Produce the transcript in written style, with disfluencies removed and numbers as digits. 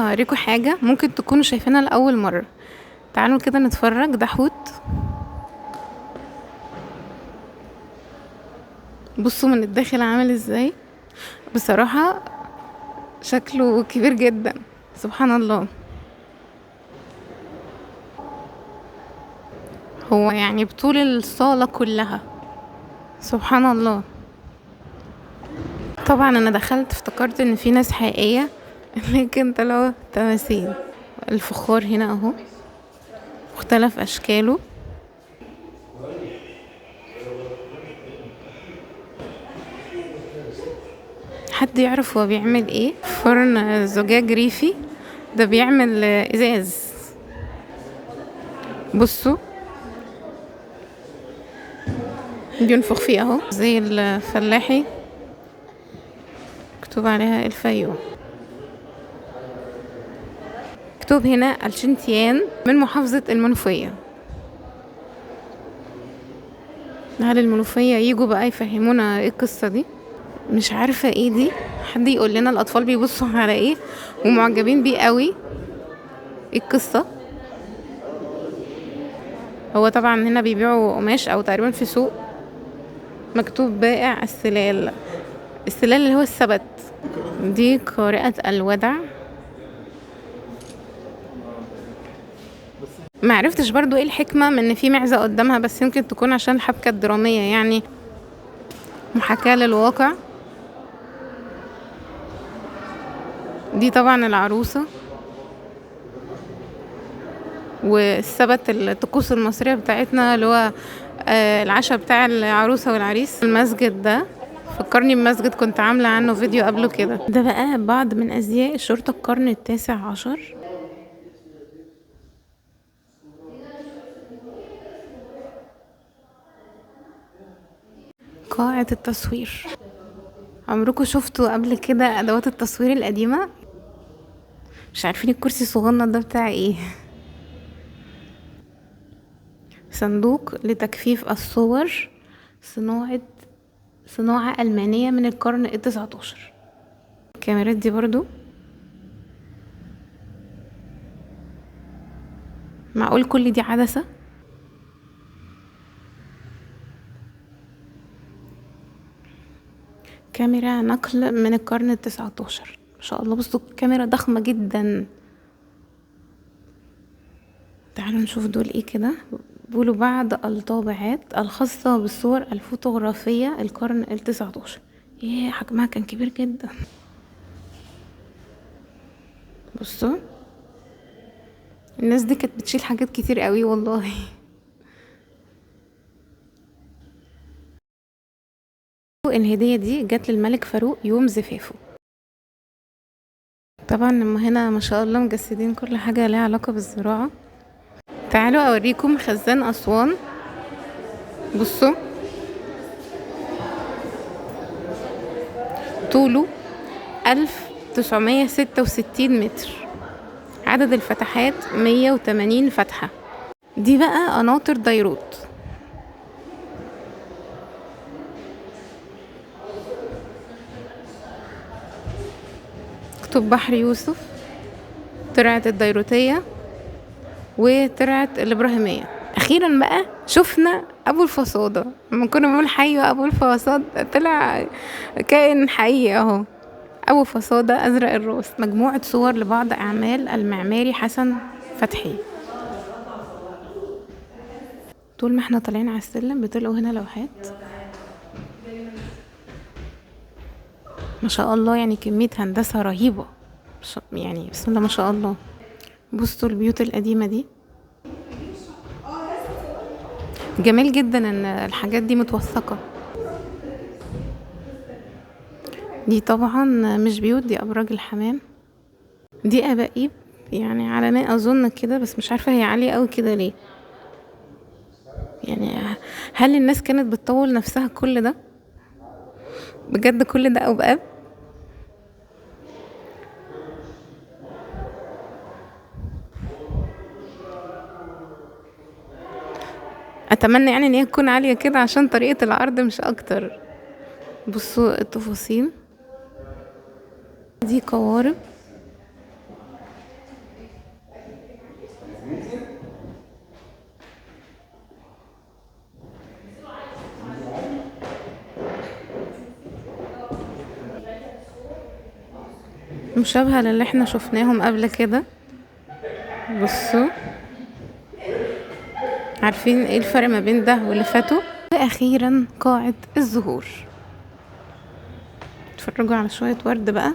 هوريكم حاجة ممكن تكونوا شايفينها لأول مرة. تعالوا كده نتفرج. ده حوت، بصوا من الداخل عامل ازاي. بصراحة شكله كبير جدا، سبحان الله. هو يعني بطول الصالة كلها، سبحان الله. طبعا انا دخلت افتكرت ان في ناس حقيقية لكن طلعوا تماثيل. الفخار هنا اهو، مختلف اشكاله. حد يعرف هو بيعمل ايه؟ فرن زجاج ريفي، ده بيعمل ازاز. بصوا بينفخ فيه اهو زي الفلاحي، مكتوب عليها الفيوم. مكتوب هنا الشنتيان من محافظة المنوفية. هل المنوفية يجوا بقى يفهمونا ايه القصة دي؟ مش عارفة ايه دي، حد يقول لنا الأطفال بيبصوا على ايه ومعجبين بيه قوي، ايه القصة؟ هو طبعا هنا بيبيعوا قماش او تقريبا في سوق. مكتوب بائع السلال، السلال اللي هو السبت. دي قارئة الودع. ما عرفتش برضو ايه الحكمة من ان في معزة قدامها، بس يمكن تكون عشان الحبكة الدرامية، يعني محاكاة للواقع. دي طبعا العروسة، والسبت الطقوس المصرية بتاعتنا اللي هو العشاء بتاع العروسة والعريس. المسجد ده فكرني بمسجد كنت عاملة عنه فيديو قبله كده. ده بقى بعض من أزياء الشرطة القرن التاسع عشر. قاعة التصوير، عمركم شفتوا قبل كده أدوات التصوير القديمة؟ مش عارفين الكرسي الصغنن ده بتاع ايه؟ صندوق لتجفيف الصور، صناعة ألمانية من القرن ال19. الكاميرات دي برضو، معقول كل دي عدسة؟ كاميرا نقل من القرن ال19. ما شاء الله، بصوا كاميرا ضخمة جدا. تعالوا نشوف دول ايه كده. بيقولوا بعض الطابعات الخاصة بالصور الفوتوغرافية القرن ال19. ياه، حجمها كان كبير جدا. بصوا الناس دي كانت بتشيل حاجات كتير قوي والله. الهدية دي جت للملك فاروق يوم زفافه. طبعا لما هنا ما شاء الله مجسدين كل حاجة لها علاقة بالزراعة. تعالوا اوريكم خزان اسوان. بصوا طوله 1966 متر، عدد الفتحات 180 فتحة. دي بقى قناطر ديروت. مكتوب بحر يوسف، ترعة الديروتية وترعة الإبراهيمية. أخيرا بقى شفنا أبو الفصادة. لما كنا بنقول حي أبو الفصاد طلع كائن حقيقي أهو. أبو فصادة أزرق الراس. مجموعة صور لبعض أعمال المعماري حسن فتحي. طول ما احنا طالعين على السلم بتلاقوا هنا لوحات، ما شاء الله، يعني كمية هندسة رهيبة. يعني بسم الله ما شاء الله. بصوا البيوت القديمة دي، جميل جدا ان الحاجات دي متوثقة. دي طبعا مش بيوت، دي ابراج الحمام. دي ابائيب، يعني على ما اظن كده، بس مش عارفة هي عالية قوي كده ليه. يعني هل الناس كانت بتطول نفسها كل ده بجد؟ كل ده ابقاب. اتمنى يعني ان هي تكون عالية كده عشان طريقة العرض مش اكتر. بصوا التفاصيل. دي قوارب مشابهة للي احنا شفناهم قبل كده. بصوا، عارفين ايه الفرق ما بين ده واللي فاتوا؟ واخيرا قاعة الزهور. اتفرجوا على شوية ورد بقى.